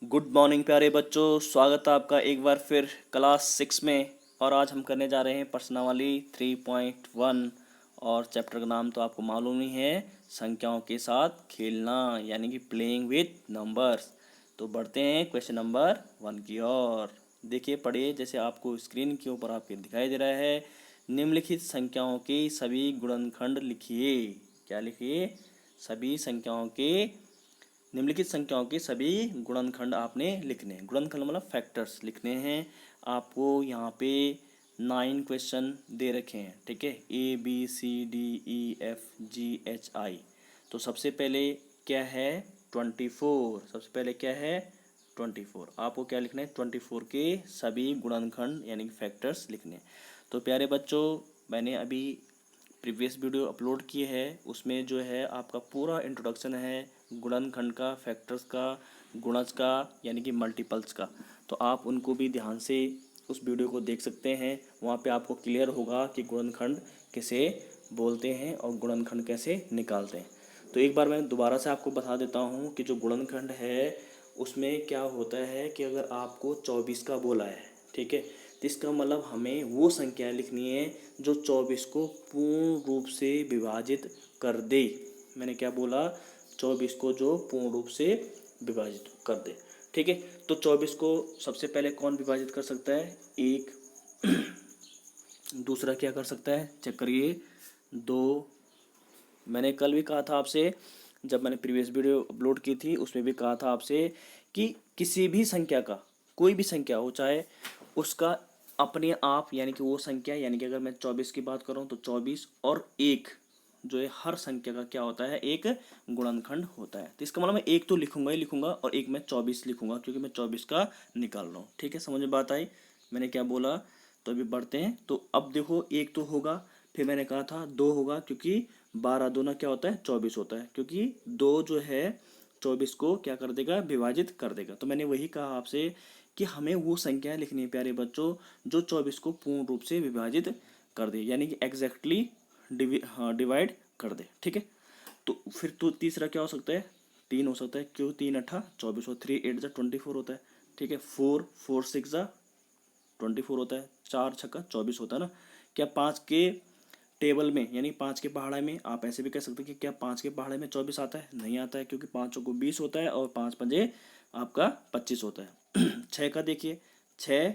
Good morning प्यारे बच्चों, स्वागत है आपका एक बार फिर क्लास 6 में। और आज हम करने जा रहे हैं प्रश्नावली 3.1 और चैप्टर का नाम तो आपको मालूम ही है, संख्याओं के साथ खेलना यानी कि प्लेइंग विथ नंबर्स। तो बढ़ते हैं क्वेश्चन नंबर 1 की ओर। देखिए, पढ़िए जैसे आपको स्क्रीन के ऊपर आपके दिखाई दे रहा है। निम्नलिखित संख्याओं के सभी गुणनखंड लिखिए। क्या लिखिए? सभी संख्याओं के निम्नलिखित संख्याओं के सभी गुणनखंड आपने लिखने हैं। गुणनखंड मतलब फैक्टर्स लिखने हैं। आपको यहाँ पे 9 क्वेश्चन दे रखे हैं, ठीक है। ABCDEFGHI। तो सबसे पहले क्या है? 24। सबसे पहले क्या है? 24। आपको क्या लिखना है? 24 के सभी गुणनखंड यानी कि फैक्टर्स लिखने हैं। तो प्यारे बच्चों, मैंने अभी प्रीवियस वीडियो अपलोड की है, उसमें जो है आपका पूरा इंट्रोडक्शन है गुणनखंड का, फैक्टर्स का, गुणज का यानी कि मल्टीपल्स का। तो आप उनको भी ध्यान से उस वीडियो को देख सकते हैं। वहाँ पे आपको क्लियर होगा कि गुणनखंड किसे बोलते हैं और गुणनखंड कैसे निकालते हैं। तो एक बार मैं दोबारा से आपको बता देता हूँ कि जो गुणनखंड है उसमें क्या होता है कि अगर आपको 24 का बोला है, ठीक है, तो इसका मतलब हमें वो संख्या लिखनी है जो 24 को पूर्ण रूप से विभाजित कर दे। मैंने क्या बोला? 24 को जो पूर्ण रूप से विभाजित कर दे, ठीक है। तो 24 को सबसे पहले कौन विभाजित कर सकता है? एक। दूसरा क्या कर सकता है? चेक करिए, 2। मैंने कल भी कहा था आपसे, जब मैंने प्रीवियस वीडियो अपलोड की थी उसमें भी कहा था आपसे कि किसी भी संख्या का, कोई भी संख्या हो, चाहे उसका अपने आप यानी कि वो संख्या, यानी कि अगर मैं 24 की बात करूँ तो 24 और 1 जो है हर संख्या का क्या होता है? एक गुणनखंड होता है। तो इसका मतलब मैं एक तो लिखूंगा ही लिखूंगा और एक मैं 24 लिखूंगा क्योंकि मैं 24 का निकाल रहा हूँ, ठीक है। समझ में बात आई मैंने क्या बोला? तो अभी बढ़ते हैं। तो अब देखो, एक तो होगा, फिर मैंने कहा था 2 होगा क्योंकि 12 दूना क्या होता है? 24 होता है, क्योंकि 2 जो है 24 को क्या कर देगा? विभाजित कर देगा। तो मैंने वही कहा आपसे कि हमें वो संख्या लिखनी है प्यारे बच्चों जो 24 को पूर्ण रूप से विभाजित कर दे, यानी कि एग्जैक्टली डिवाइड कर दे, ठीक है। तो फिर तो तीसरा क्या हो सकता है? 3 हो सकता है, क्यों? 3 अट्ठा 24 और 3 8 जा 24 होता है, ठीक है। 4 4 6 जा 24 होता है, 4 छक्का 24 होता है ना। क्या 5 के टेबल में यानी 5 के पहाड़े में आप ऐसे भी कह सकते हैं कि क्या 5 के पहाड़े में 24 आता है? नहीं आता है, क्योंकि 5 को 20 होता है और 5 पंजे आपका 25 होता है। 6 का देखिए, 6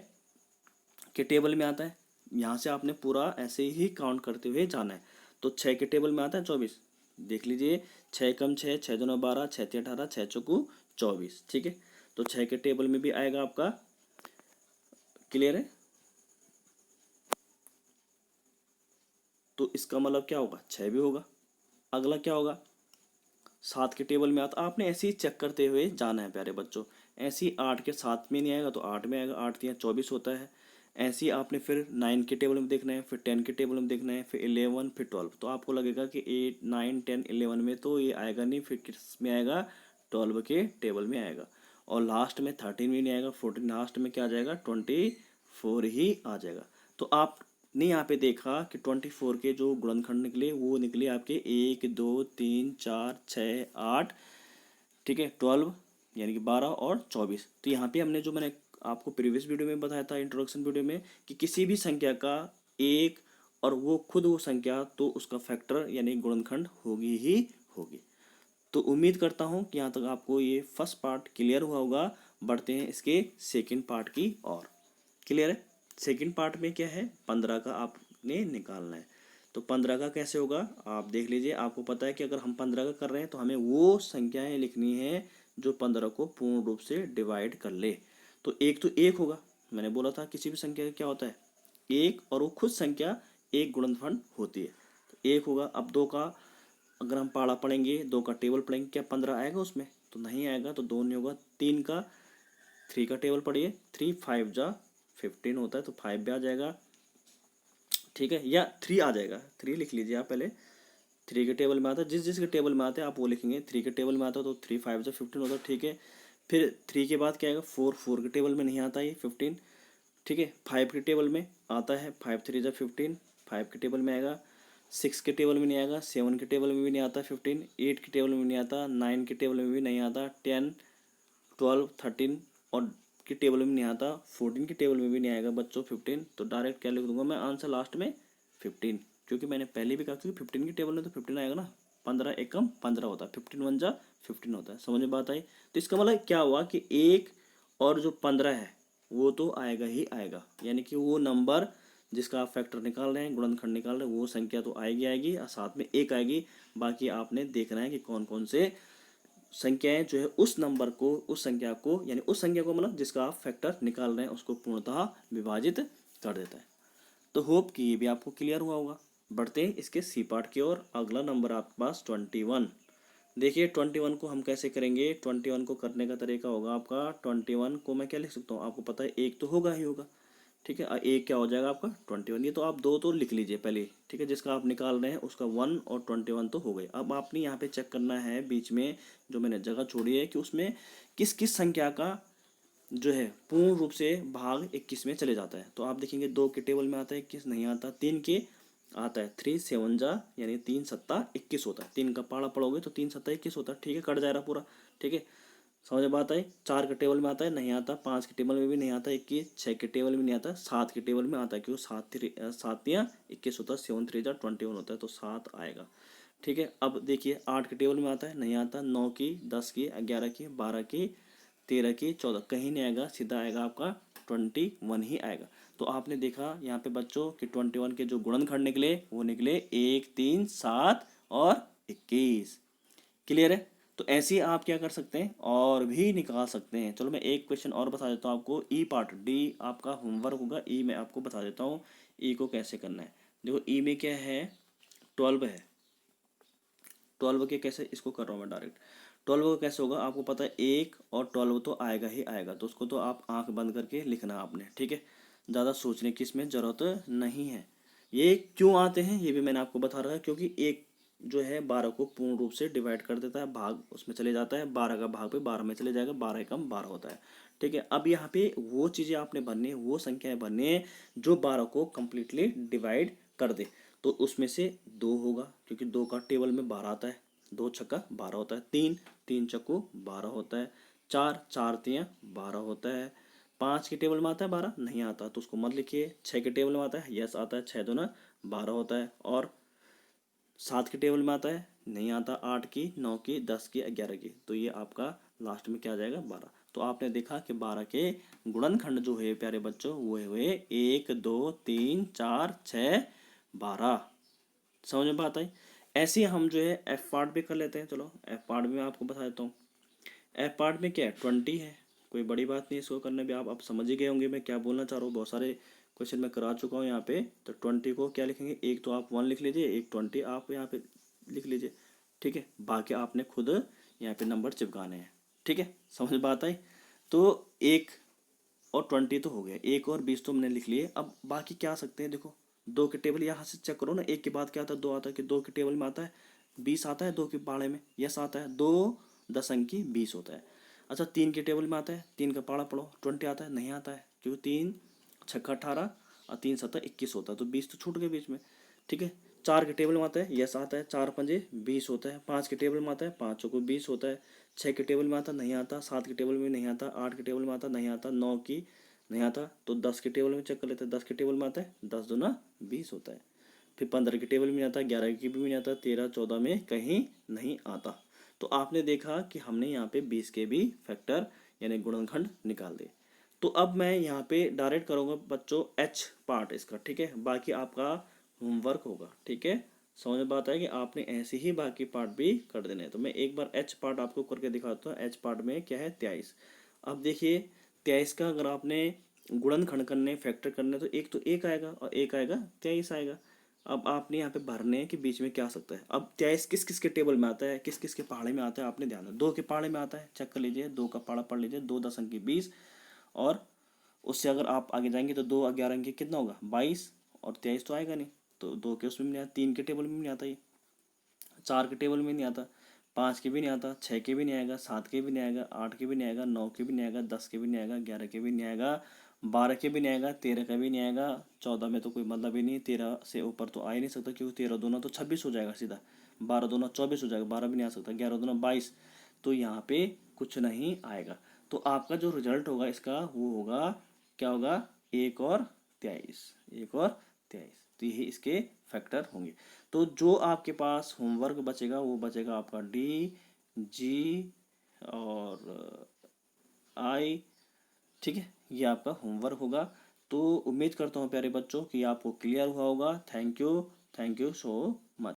के टेबल में आता है। यहाँ से आपने पूरा ऐसे ही काउंट करते हुए जाना है। तो 6 के टेबल में आता है 24। देख लीजिए, 6 कम 6, 6 दूना 12, 6 तीन 18, 6 चौकू 24, ठीक है। तो 6 के टेबल में भी आएगा आपका। क्लियर है? तो इसका मतलब क्या होगा? 6 भी होगा। अगला क्या होगा? 7 के टेबल में आता। आपने ऐसे ही चेक करते हुए जाना है प्यारे बच्चों। ऐसे ही 8 के 7 में नहीं आएगा तो 8 में आएगा, 8 तिया 24 होता है। ऐसे ही आपने फिर 9 के टेबल में देखना है, फिर 10 के टेबल में देखना है, फिर 11, फिर 12। तो आपको लगेगा कि 8 9 10 11 में तो ये आएगा नहीं, फिर किस में आएगा? 12 के टेबल में आएगा। और लास्ट में 13 में नहीं आएगा, 14, लास्ट में क्या आ जाएगा? 24 ही आ जाएगा। तो आपने यहाँ पे देखा कि 24 के जो गुणनखंड निकले वो निकले आपके 1 2 3 4 6 8, ठीक है, 12 यानी कि 12 और 24। तो यहाँ पे हमने जो मैंने आपको प्रीवियस वीडियो में बताया था, इंट्रोडक्शन वीडियो में, कि किसी भी संख्या का एक और वो खुद वो संख्या, तो उसका फैक्टर यानी गुणनखंड होगी ही होगी। तो उम्मीद करता हूँ कि यहाँ तक आपको ये फर्स्ट पार्ट क्लियर हुआ होगा। बढ़ते हैं इसके सेकंड पार्ट की ओर। क्लियर है? सेकंड पार्ट में क्या है? 15 का आपने निकालना है। तो 15 का कैसे होगा? आप देख लीजिए। आपको पता है कि अगर हम 15 का कर रहे हैं तो हमें वो संख्याएं लिखनी है जो 15 को पूर्ण रूप से डिवाइड कर ले। तो एक तो एक होगा, मैंने बोला था किसी भी संख्या का क्या होता है? एक, और वो खुद संख्या एक गुणनखंड होती है। तो एक होगा। अब 2 का अगर हम पाड़ा पढ़ेंगे, 2 का टेबल पढ़ेंगे, क्या 15 आएगा उसमें? तो नहीं आएगा, तो 2 नहीं होगा। 3 का 3 का टेबल पढ़िए, 3 5 जा 15 होता है, तो 5 भी आ जाएगा, ठीक है। या 3 आ जाएगा, 3 लिख लीजिए आप पहले। 3 के टेबल में आता है, जिस जिस के टेबल में आते हैं आप वो लिखेंगे। 3 के टेबल में आता है तो 3 5 जा 15 होता है, ठीक है। फिर 3 के बाद क्या आएगा? 4 4 के टेबल में नहीं आता ये 15, ठीक है। 5 के टेबल में आता है, 5 3 जा 15, 5 के टेबल में आएगा। 6 के टेबल में नहीं आएगा, 7 के टेबल में भी नहीं आता 15, 8 के टेबल में नहीं आता, 9 के टेबल में भी नहीं आता, 10 12, 13 और की टेबल में नहीं आता, 14 की टेबल में भी नहीं आएगा बच्चों 15, तो डायरेक्ट क्या लिख दूंगा मैं आंसर लास्ट में 15, क्योंकि मैंने पहले भी कहा कि 15 की टेबल में तो 15 आएगा ना, 15 एकम 15 होता है, 15 वन जा 15 होता है। समझ में बात आई? तो इसका मतलब क्या हुआ कि एक और जो 15 है वो तो आएगा ही आएगा, यानी कि वो नंबर जिसका आप फैक्टर निकाल रहे हैं, गुणनखंड निकाल रहे हैं, वो संख्या तो आएगी आएगी और साथ में एक आएगी। बाकी आपने देखना है कि कौन कौन से संख्याएं जो है उस नंबर को, उस संख्या को, यानी उस संख्या को मतलब जिसका आप फैक्टर निकाल रहे हैं उसको पूर्णतः विभाजित कर देता है। तो होप कि ये भी आपको क्लियर हुआ होगा। बढ़ते हैं इसके सी पार्ट की ओर। अगला नंबर आपके पास 21। देखिए 21 को हम कैसे करेंगे। 21 को करने का तरीका होगा आपका, 21 को मैं क्या लिख सकता हूँ, आपको पता है एक तो होगा ही होगा, ठीक है। एक क्या हो जाएगा आपका 21, ये तो आप दो तो लिख लीजिए पहले, ठीक है। जिसका आप निकाल रहे हैं उसका 1 और 21 तो हो गए। अब आपने यहाँ पे चेक करना है बीच में जो मैंने जगह छोड़ी है कि उसमें किस किस संख्या का जो है पूर्ण रूप से भाग 21 में चले जाता है। तो आप देखेंगे 2 के टेबल में आता है 21, नहीं आता। 3 के आता है, 3 7 जा यानी 3 सत्ता 21 होता है। 3 का पाड़ा पड़ोगे तो 3 सत्ता 21 होता है, ठीक है, कट जाएगा पूरा, ठीक है। समझ में बात आई? 4 के टेबल में आता है, नहीं आता। 5 के टेबल में भी नहीं आता 21। 6 के टेबल में नहीं आता। 7 के टेबल में आता है, क्योंकि 7 या 21 होता है, 7 3 जा 21 होता है, तो 7 आएगा, ठीक है। अब देखिए 8 के टेबल में आता है, नहीं आता। 9 की, 10 की, 11 की, 12 की, 13 की, 14 कहीं नहीं आएगा, सीधा आएगा आपका 21 ही आएगा। तो आपने देखा यहाँ पे बच्चों कि 21 के जो गुणनखंड निकले वो निकले 1 3 7 और 21। क्लियर है? तो ऐसे ही आप क्या कर सकते हैं और भी निकाल सकते हैं। चलो मैं एक क्वेश्चन और बता देता हूँ आपको। ई पार्ट डी आपका होमवर्क होगा। ई में आपको बता देता हूँ ई को कैसे करना है। देखो ई में क्या है, 12 है। 12 के कैसे, इसको कर रहा हूँ मैं डायरेक्ट। 12 का कैसे होगा आपको पता है, 1 और 12 तो आएगा ही आएगा, तो उसको तो आप आंख बंद करके लिखना आपने, ठीक है। ज़्यादा सोचने की इसमें ज़रूरत नहीं है। ये क्यों आते हैं ये भी मैंने आपको बता रहा है, क्योंकि एक जो है 12 को पूर्ण रूप से डिवाइड कर देता है, भाग उसमें चले जाता है, 12 का भाग पे 12 में चले जाएगा, 12 एकम 12 होता है, ठीक है। अब यहाँ पे वो चीज़ें आपने भरनी है, वो संख्याएं भरनी है जो 12 को कम्प्लीटली डिवाइड कर दे। तो उसमें से 2 होगा, क्योंकि 2 का टेबल में 12 आता है, 2 छक्का 12 होता है। 3 3 चक्कू 12 होता है। 4 4 तियाँ 12 होता है। 5 के टेबल में आता है 12, नहीं आता तो उसको मत लिखिए। 6 के टेबल में आता है, यस आता है, 6 दूना 12 होता है। और 7 के टेबल में आता है, नहीं आता। 8 की, 9 की, 10 की, 11 की, तो ये आपका लास्ट में क्या आ जाएगा 12। तो आपने देखा कि 12 के गुणनखंड जो है प्यारे बच्चों वो हुए 1 2 3 4 6 12। समझ में बात आई? ऐसे ही हम जो है एफ पार्ट भी कर लेते हैं। चलो एफ पार्ट में मैं आपको बता देता हूँ। एफ पार्ट में क्या है, 20 है, कोई बड़ी बात नहीं। इसको करने में आप समझ ही गए होंगे मैं क्या बोलना चाह रहा हूँ। बहुत सारे क्वेश्चन मैं करा चुका हूँ यहाँ पे। तो 20 को क्या लिखेंगे, एक तो आप 1 लिख लीजिए, एक 20 आप यहाँ पे लिख लीजिए, ठीक है। बाकी आपने खुद यहाँ पे नंबर चिपकाने हैं, ठीक है। समझ में बात आई? तो 1 और 20 तो हो गया, 1 और 20 तो मैंने लिख लिए। अब बाकी क्या आ सकते हैं, देखो 2 के टेबल यहाँ से चेक करो ना। 1 के बाद क्या आता है, 2 आता है, कि 2 के टेबल में आता है 20 आता है, 2 के पाड़े में यस आता है, 2 10 अंकी 20 होता है। अच्छा 3 के टेबल में आता है, 3 का पाड़ा पढ़ो, 20 आता है, नहीं आता है, क्योंकि 3 छक्का 18 और 3 सत्ता 21 होता है, तो 20 तो छूट गए बीच में, ठीक है। 4 के टेबल में आता है, यस आता है, 4 पंजे 20 होता है। 5 के टेबल में आता है, 5 चौको 20 होता है। 6 के टेबल में आता नहीं आता। 7 के टेबल में नहीं आता। 8 के टेबल में आता नहीं आता। 9 की नहीं आता, तो 10 के टेबल में चेक कर लेते हैं। 10 के टेबल में आता है, 10 दूना 20 होता है। फिर 15 के टेबल में आता है, 11 की भी नहीं आता, 13 14 में कहीं नहीं आता। तो आपने देखा कि हमने यहाँ पे 20 के भी फैक्टर यानी गुणनखंड निकाल दिए। तो अब मैं यहाँ पे डायरेक्ट करूँगा बच्चों एच पार्ट इसका, ठीक है। बाकी आपका होमवर्क होगा, ठीक है। समझ में बात है कि आपने ऐसे ही बाकी पार्ट भी कर देने हैं। तो मैं एक बार एच पार्ट आपको करके दिखाता हूँ। एच पार्ट में क्या है, 23। अब देखिए 23 का अगर आपने गुणनखंड करने, फैक्टर करने, तो एक तो एक आएगा और एक आएगा 23 आएगा। अब आपने यहाँ पे भरने हैं कि बीच में क्या आ सकता है। अब 23 किस किस के टेबल में आता है, किस किस के पहाड़े में आता है, आपने ध्यान दो। 2 के पहाड़े में आता है, चेक कर लीजिए, 2 का पहाड़ा पढ़ लीजिए, 2 10 अंकी 20। और उससे अगर आप आगे जाएंगे तो 2 11 अंकी कितना होगा 22, और 23 तो आएगा नहीं, तो 2 के उसमें नहीं आता। 3 के टेबल में नहीं आता ये, 4 के टेबल में नहीं आता, 5 के भी नहीं आता, 6 के भी नहीं आएगा, 7 के भी नहीं आएगा, 8 के भी नहीं आएगा, 9 के भी नहीं आएगा, 10 के भी नहीं आएगा, 11 के भी नहीं आएगा, 12 के भी नहीं आएगा, 13 का भी नहीं आएगा, 14 में तो कोई मतलब ही नहीं, 13 से ऊपर तो आ ही नहीं सकता, क्योंकि 13 दूना तो 26 हो जाएगा सीधा, 12 दूना 24 हो जाएगा, 12 भी नहीं आ सकता, 11 दूना 22। तो यहाँ पे कुछ नहीं आएगा। तो आपका जो रिजल्ट होगा इसका वो होगा, क्या होगा, 1 और 23, 1 और 23। तो यही इसके फैक्टर होंगे। तो जो आपके पास होमवर्क बचेगा वो बचेगा आपका डी, जी और आई। ठीक है, ये आपका होमवर्क होगा। तो उम्मीद करता हूँ प्यारे बच्चों कि आपको क्लियर हुआ होगा। Thank you so